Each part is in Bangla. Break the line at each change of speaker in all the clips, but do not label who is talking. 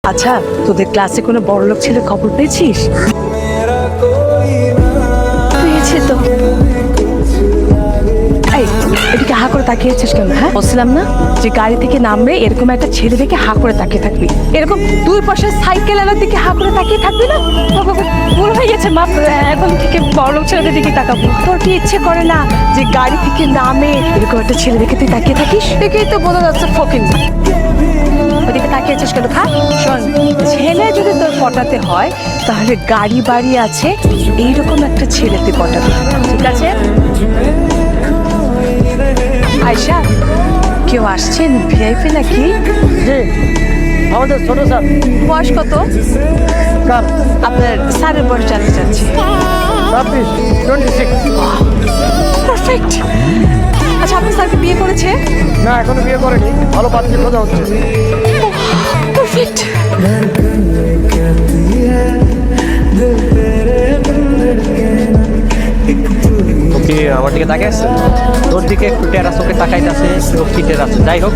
আচ্ছা, তোদের ক্লাসে কোনো বড়লোক ছেলে খবর পেয়েছিস?
পেয়েছি তো।
এই, এদিকে হা করে তাকিয়েছিস কেন? হ্যাঁ, বলছিলাম না যে গাড়ি থেকে নামবে এরকম একটা ছেলে দেখে হা করে তাকিয়ে থাকবি। এরকম দুই পাশে সাইকেল আলার দিকে হা করে তাকিয়ে থাকবি না। ভুল হয়ে গেছে, মা। এখন থেকে বড়লোক ছেলেদের দিকে তাকাবো। তোর কি ইচ্ছে করে না যে গাড়ি থেকে নামে এরকম একটা ছেলে দেখে তুই তাকিয়ে থাকিস? দেখেই তো বোঝা যাচ্ছে ফকিন। ওদিকে তাকিয়েছিস কেন? খা। শোন, ছেলে যদি তোর পটাতে হয় তাহলে গাড়ি বাড়ি আছে এইরকম একটা ছেলেতে পটাতে, ঠিক আছে? আয়শা, কেউ আসছেন? ভিআইপি নাকি?
জি, আমাদের ছোট স্যার।
বয়স কত?
স্যার
আপনার স্যারের বয়স জানতে চাচ্ছি।
26।
পারফেক্ট। আচ্ছা, আপনার স্যারকে বিয়ে করেছে?
না, এখনো বিয়ে করেনি, ভালো পাত্রী খোঁজা হচ্ছে।
পারফেক্ট।
কি আমার দিকে তাকাই আছে? তোর দিকে একটু টেরা চোখে তাকাইতেছে, লক্ষ্মী টেরা আছে। যাই হোক,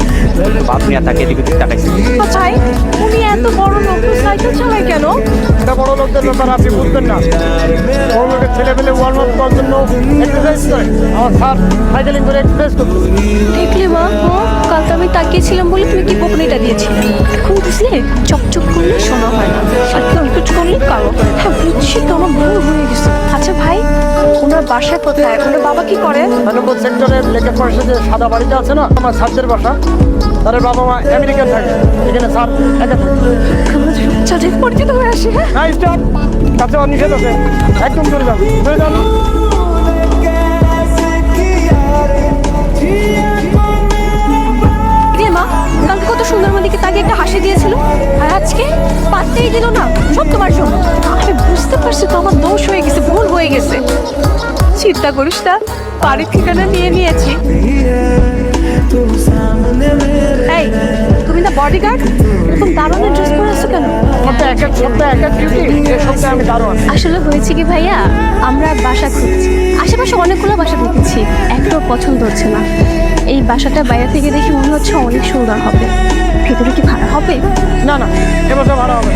বাপ নিয়ে তাকে দিকে তাকাইছে।
কোথায়? উনি এত বড় লোক, সাইকেল চালায় কেন?
এটা বড় লোকদের ব্যাপার, আপনি বুঝবেন না। বড় লোকের ছেলে পেলে ওয়ার্ম আপ করার জন্য এক্সারসাইজ করে। আমার স্যার সাইকেলিং করে এক্সারসাইজ করতে।
দেখলে মা, কালকে আমি তাকিয়েছিলাম বলে তুমি কি বকুনিটা দিয়েছিলে। এখন বুঝলে, চকচক করলে সোনা হয় না, আর কুচকুচ করলে কালো হয়।
হ্যাঁ, বুঝছি তো, আমার ভুল হয়ে গেছে। আচ্ছা ভাই, ওনার বাসা কোথায়? ওনার বাবা কি করে?
নম্বর সেক্টরের লেকের পাশে যে সাদা বাড়িটা আছে না, আমার স্যারদের বাসা। তাদের বাবা মা আমেরিকান থাকে, এখানে স্যার একা থাকে।
যাদের পরিচিত হয়ে আসে। হ্যাঁ,
না, স্টপ, কাছে নিষেধ আছে, একদম চলে যান, চলে যান।
রে মা, কালকে কত সুন্দর আমার দিকে তাকিয়ে একটা হাসি দিয়েছিল, আর আজকে পাত্তেই দিল না। সব তোমার জন্য।
আমি বুঝতে পারছি তো, আমার দোষ হয়ে গেছে, ভুল হয়ে গেছে। চিন্তা করিস না, বাড়ির ঠিকানা নিয়ে নিয়েছি। এই, তুমি না বডিগার্ড, এরকম দারুণের ড্রেস পরে আছো কেন?
সপ্তাহে এক এক ডিউটি, এই সপ্তাহে আমি দারোয়ান।
আসলে হয়েছে কি ভাইয়া, আমরা বাসা খুঁজছি। আশেপাশে অনেকগুলো বাসা দেখেছি, একটাও পছন্দ হচ্ছে না। এই বাসাটা বাইরে থেকে দেখে মনে হচ্ছে অনেক সুন্দর হবে। ভেতরে কি ভাড়া হবে?
না না, এবছর ভালো হবে।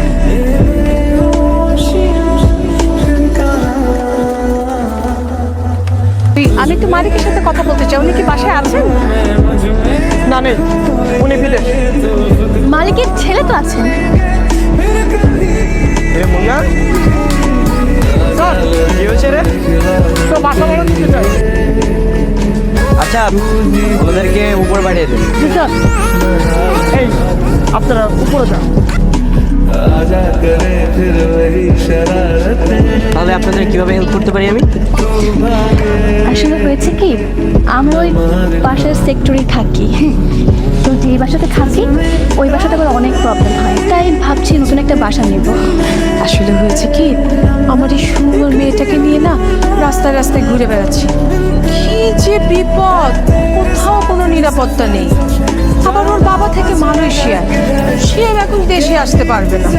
আমি একটু মালিকের সাথে কথা বলতে চাই, উনি কি বাসায় আছেন?
না নেই, উনি বিদেশ।
মালিকের ছেলে তো আছেন।
স্যার,
কি হয়েছে রে?
তো বাসা ভাড়া দিতে চাই।
আচ্ছা, ওদেরকে উপর বাড়িয়ে দে।
জি স্যার। এই, আপনারা উপরে যান।
তাহলে আপনাদের কিভাবে হেল্প করতে পারি আমি?
আসলে হয়েছে কি, আমরা ওই বাসার সেক্টরে থাকি। তো যে বাসাতে থাকি, ওই বাসাতে আবার অনেক প্রবলেম হয়, তাই ভাবছি নতুন একটা বাসা নেব।
আসলে হয়েছে কি, আমার এই সুন্দর মেয়েটাকে নিয়ে না রাস্তায় রাস্তায় ঘুরে বেড়াচ্ছি। কি যে বিপদ, কোথাও কোনো নিরাপত্তা নেই। আবার ওর বাবা থেকে মালয়েশিয়া, সে এখন দেশে আসতে পারবে না।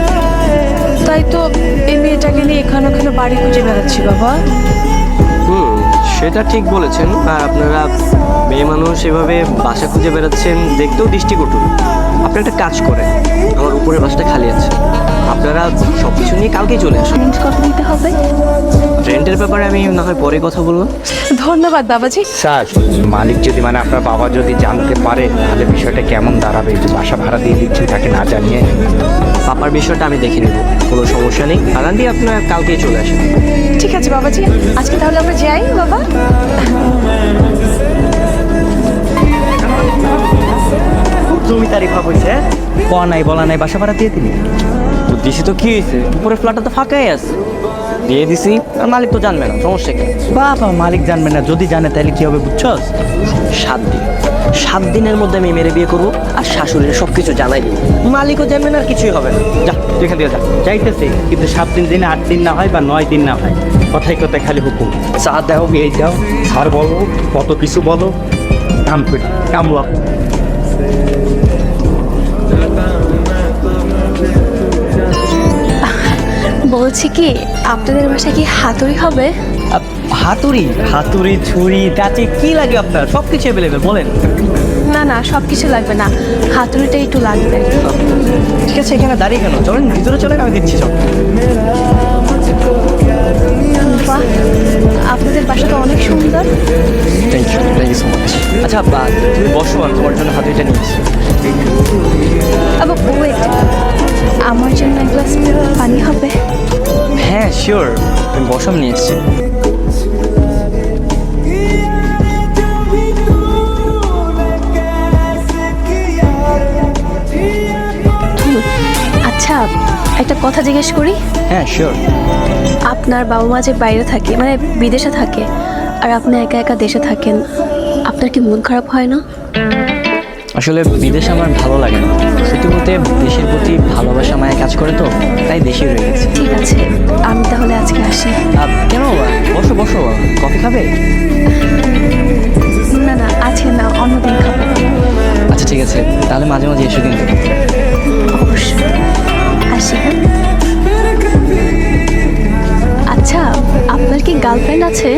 তাই তো এই মেয়েটাকে নিয়ে এখানে ওখানে বাড়ি খুঁজে বেড়াচ্ছি বাবা।
সেটা ঠিক বলেছেন। আর আপনারা মেয়ে মানুষ এভাবে বাসা খুঁজে বেড়াচ্ছেন, দেখতেও দৃষ্টিকটু। আপনি একটা কাজ করেন, আমার উপরের বাসাটা খালি আছে, আপনারা সব কিছু নিয়ে কালকেই চলে আসুন।
রেন্ট কত দিতে হবে?
রেন্টের ব্যাপারে আমি না হয় পরে কথা বলবো।
ধন্যবাদ বাবাজি।
স্যার, মালিক যদি মানে আপনার বাবা যদি জানতে পারে তাহলে বিষয়টা কেমন দাঁড়াবে? যে বাসা ভাড়া দিয়ে দিচ্ছেন তাকে না জানিয়ে।
পাপার বিষয়টা আমি দেখে নেব, কোনো সমস্যা নেই। আর আন্টি, আপনার কালকেই চলে আসেন।
ঠিক আছে বাবাজি, আজকে তাহলে আমরা যাই বাবা।
জমিদারি ভাব হয়েছে, কোয়া নাই বলা নাই, বাসা ভাড়া দিয়ে দিলি। তো দিছি তো কি হয়েছে, উপরে ফ্ল্যাটটা তো ফাঁকাই আছে, দিয়ে দিছি। আর মালিক তো জানবে না, সমস্যা কি?
বাবা, মালিক জানবে না, যদি জানে তাহলে কি হবে বুঝছস?
7 দিন, 7 দিনের মধ্যে আমি মেরে বিয়ে করবো, আর শাশুড়ির সব কিছু জানাই দিব। মালিকও জানবে না, আর কিছুই হবে না। যা, তুই এখান থেকে যা।
চাইতেছে কিন্তু 7 দিন দিনে 8 দিন না হয় বা 9 দিন না হয়, কথায় কথায় খালি হুকুম। চা দাও, এই দাও, আর বলো কত কিছু বলো, কাম করে কামলা।
বলছি কি, আপনাদের বাসায় কি হাতুড়ি হবে?
হাতুড়ি, হাতুড়ি, ছুরি, কাঁচি, কি লাগে আপনার? সব কিছু অ্যাভেলেবেল, বলেন।
না না সব কিছু লাগবে না, হাতুড়িটা একটু লাগবে।
ঠিক আছে, এখানে দাঁড়িয়ে কেন? চলেন ভিতরে চলেন, আমি দিচ্ছি সব।
বাহ, আপনাদের বাসাটা অনেক সুন্দর।
Thank you so much. আচ্ছা তুমি বসো, আমি তোমার জন্য হাতুড়িটা নিয়েছি।
ওয়েট, আমার জন্য এক গ্লাস পানি হবে?
হ্যাঁ শিওর, তুমি বসো, আমি নিয়ে এসেছি।
আচ্ছা, একটা কথা জিজ্ঞেস করি।
হ্যাঁ শিওর।
আপনার বাবা মা যে বাইরে থাকে, মানে বিদেশে থাকে, আর আপনি একা একা দেশে থাকেন, আপনার কি মন খারাপ হয় না?
আসলে বিদেশে আমার ভালো লাগে না, সত্যি বলতে দেশের প্রতি ভালোবাসা মায়া কাজ করে, তো তাই দেশে রয়ে গেছে।
ঠিক আছে, আমি তাহলে আজকে আসি।
কেন? বসো বসো, কফি খাবে?
না না, আজকে না, অন্যদিন খাবো।
আচ্ছা ঠিক আছে, তাহলে মাঝে মাঝে এসো কিন্তু।
অবশ্যই আসি। আচ্ছা, আপনার কি গার্লফ্রেন্ড আছে?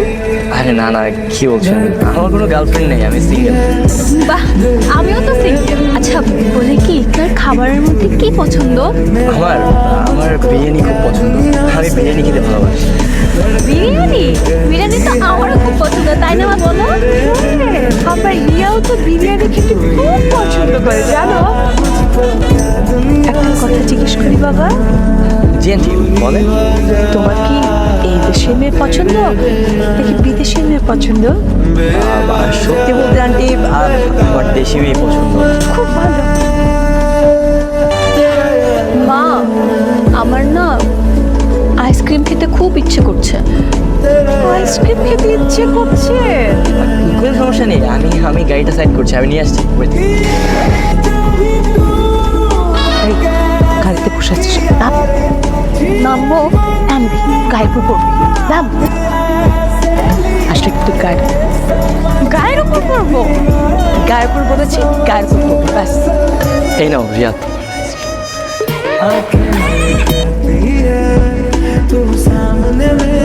আরে না না, কি বলছেন? আমার কোনো গার্লফ্রেন্ড নেই, আমি সিঙ্গেল।
বাহ, আমিও তো সিঙ্গেল। আচ্ছা, বলে কি আপনার খাবারের মধ্যে কি পছন্দ?
আমার আমার বিরিয়ানি খুব পছন্দ, আমি বিরিয়ানি খেতে ভালোবাসি।
বিরিয়ানি? বিরিয়ানি তো আমারও খুব পছন্দ, তাই না মা, বলো?
আমার রিয়াও তো বিরিয়ানি খেতে খুব পছন্দ করে, জানো? একটা কথা জিজ্ঞেস করি বাবা,
জি আন্টি বলেন।
তোমার কি এই দেশের মেয়ে পছন্দ নাকি বিদেশের মেয়ে পছন্দ?
সত্যি বলতে আন্টি আমার দেশি মেয়ে পছন্দ।
খুব ভালো।
মা, আমার না আইসক্রিম খেতে খুব ইচ্ছে করছে।
আইসক্রিম খেতে ইচ্ছে করছে?
কোনো সমস্যা নেই, আমি গাড়িটা সাইড করছি, আমি নিয়ে আসছি। Wait.
এই, গাড়িতে বসে আছিস, নাম
নামবো?
নামবি, গায়ের উপর পড়বি, নাম। আসলে কিন্তু গায়ের উপর পড়বো, গায়ের উপর বলেছি, গায়ের উপর পড়বো, ব্যাস।
এই নাও রিয়াদ।
तू सामने मेरे